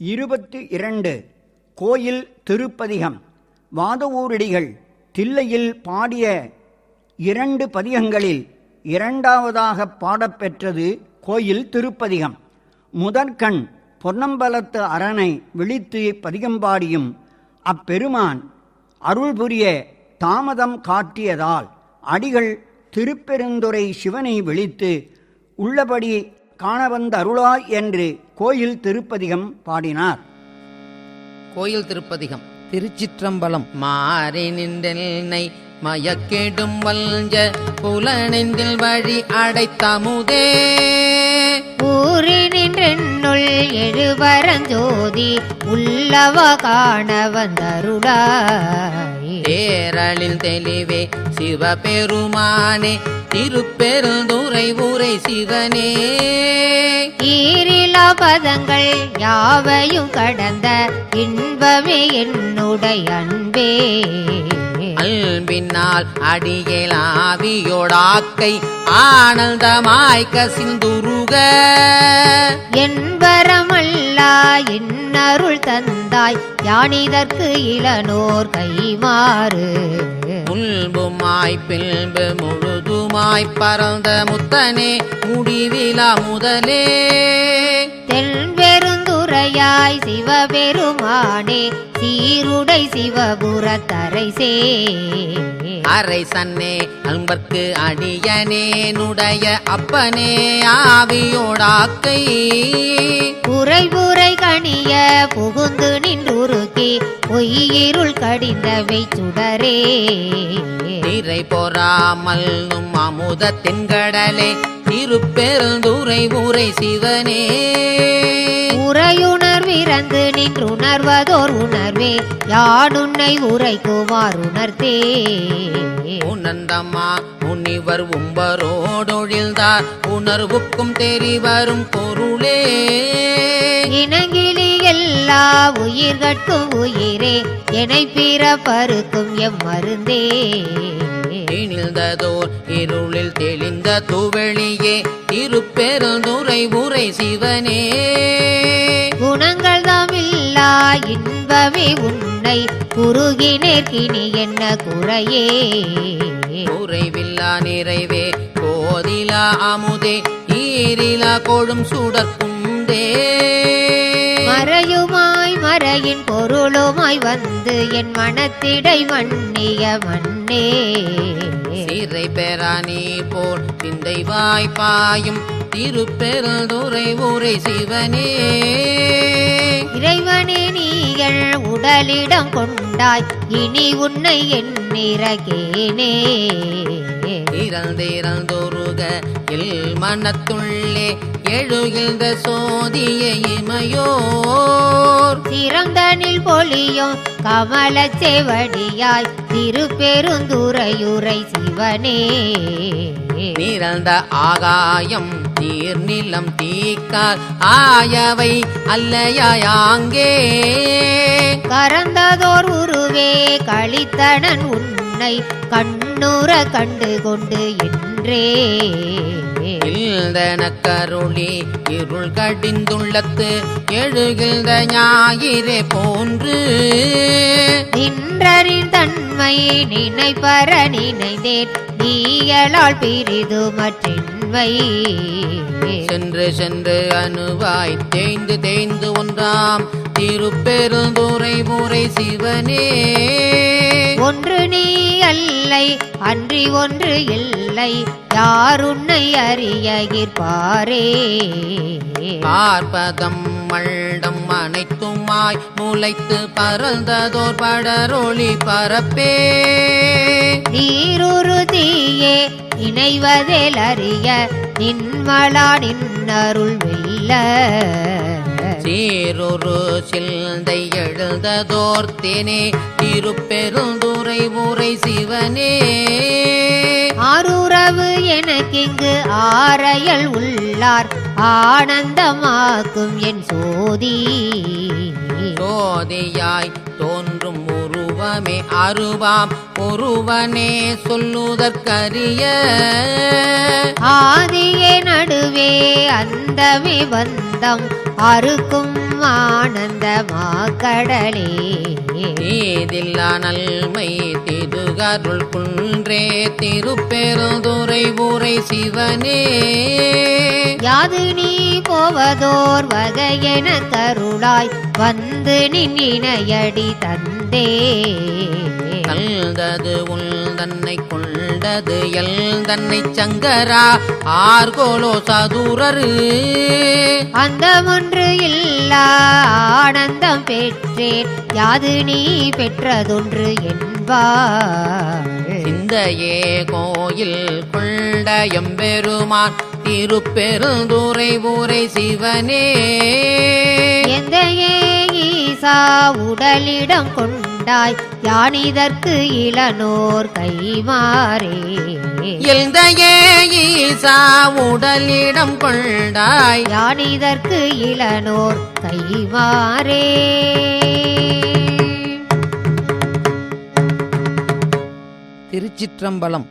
22 கோயில் திருப்பதிகம். வாதவூரடிகள் தில்லையில் பாடிய 2 பதிகங்களில் இரண்டாவதாக பாடப்பெற்றது கோயில் திருப்பதிகம். முதற்கண் பொன்னம்பலத்து அரணை விழித்து பதிகம்பாடியும் அப்பெருமான் அருள் புரிய தாமதம் காட்டியதால் அடிகள் திருப்பெருந்துறை சிவனை விழித்து உள்ளபடி காணவந்த அருளாய் என்று கோயில் திருப்பதிகம் பாடினார். கோயில் திருப்பதிகம். திருச்சிற்றம்பலம். மாறி நின்றென்னை மயக்கேடும் வல்ஞ்ச புலனெந்தில் வழி அடைத்தமுதே ஊறி நின்றென்னுள் எழுவரஞ்சோதி உள்ளவ காண வந்தருளாய் தேரலில் தெளிவே சிவபெருமானே திருப்பெருந்துறை ஊரை சிவனே ஈரிலா பதங்கள் யாவையும் கடந்த இன்பமே என்னுடைய அன்பே அன்பினால் அடியேலாவியோடாக்கை ஆனந்தமாய் கசிந்துருக என்பரமல்லா என்னருள் தந்தாய் யானிதற்கு இளனோர் கைமாறு முன்புமாய் பின்பு முழுதுமாய் பறந்த முத்தனே முடிவிலா முதலே தென்பெருந்துறையாய் சிவபெருமானே சீருடை சிவபுரத்தரைசே அரை சன்னே அன்பர்க்கு அடியனேனுடைய அப்பனே ஆவியோடாக்கை புரை கணிய புகுந்து நின்றுருக்கி பொய்யிருள் கடிந்தவை சுடரே நிறை பொறாமல் அமுத தென்கடலே திருப்பெருந்துறை ஊரை சிவனே உரையுணர்விறந்து நின்றுணர்வதோர் உணர்வே யானுன்னை உரைக்குமார் உணர்த்தே உணர்ந்தம்மா முனிவர் உம்பரோடொழில்தார் உணர்வுக்கும் தெரிவரும் பொருளே இனங்கிலி எல்லா உயிர்கட்கும் உயிரே எனை பிறப்பருக்கும் எம்மருந்தே இனிழ்ந்ததோர் இருளில் தெளிந்த துவெளியே திருப்பெருந்துறை ஊரை சிவனே குணங்கள் தாமில்லா இன்பமே உன்னை குறுகினேற்கினி என்ன குறையே குறைவில்லா நிறைவே கோதிலா அமுதே ஈரிலா கொழும் சுடற்குந்தே மறையுமாய் மறையின் பொருளுமாய் வந்து என் மனத்திடை மன்னிய மன்னே சிறை பெறா நீ போல் சிந்தை வாய்ப்பாயும் திருப்பெருந்துறை ஊரை சிவனே இறைவனே நீகள் உடலிடம் கொண்டாய் இனி உன்னை எண்ணிறகேனே இறந்திறந்தொருக இல் மனத்துள்ளே எழுகின்ற சோதிய இமையோர் சிறந்தனில் பொலியும் கமலச் செவடியாய் திருப்பெருந்துறையுரை சிவனே நிறந்த ஆகாயம் நீர்நிலம் தீக்கால் ஆயவை அல்லையாங்கே கரந்ததோர் உருவே கழித்தனன் உன்னை கண்ணுற கண்டு கொண்டு என்றே கருளி இருள் கடிந்துள்ளத்து எழுகின்ற ஞாயிறே போன்று நின்றரின் தன்மை நினைப்பற நினைந்தேன் நீயலால் பிரிது மற்றின்வை சென்று சென்று அணுவாய் தேய்ந்து தேய்ந்து ஒன்றாம் திருப்பெருந்துறை ஊரை சிவனே ஒன்று நீ அல்லை அன்றி ஒன்று இல்லை யாருன்னை அறியகிற்பாரே பார்ப்பதம் மல்டம் அனைத்துமாய் முளைத்து பறந்ததோர் படரொளி பரப்பே நீருரு தீயே நினைவதில் அறிய நின்மலா நின்னருள் வெல்ல சீரொரு சிந்தை எழுந்ததோர்த்தேனே திருப்பெருந்துறை ஊரை சிவனே ஆருறவு எனக்கிங்கு ஆரையல் உள்ளார் ஆனந்தமாக்கும் என் சோதி சோதியாய் தோன்றும் உருவமே அருவாம் ஒருவனே சொல்லுதற்கரிய ஆதியே நடுவே அந்தமே பந்தம் அறுக்கும் எங்கும் ஆனந்தமா கடலே ஏதில்லா நல்மை திருகருள் குன்றே திருப்பெருந்துறை ஊரை சிவனே யாது நீ போவதோர் வகையென கருளாய் வந்து நின்னையடி தந்தே கல்தது உள் தன்னை கொண்டது எல் தன்னை சங்கரா ஆர்கோலோ சதுரரு அந்தமொன்று இல்லா ஆனந்தம் பெற்றேன் யாது நீ பெற்றதொன்று என்பார் சிந்தையே கோயில் கொண்ட எம்பெருமான் திருப்பெருந்துறை ஊரை சிவனே எந்தையே ஈசா உடலிடம் கொண்டாய் யானிதற்கு இளனோர் கைமாறே எந்தையே ஈசா உடலிடம் கொண்டாய் யானிதற்கு இளனோர் கைமாறே. திருச்சிற்றம்பலம்.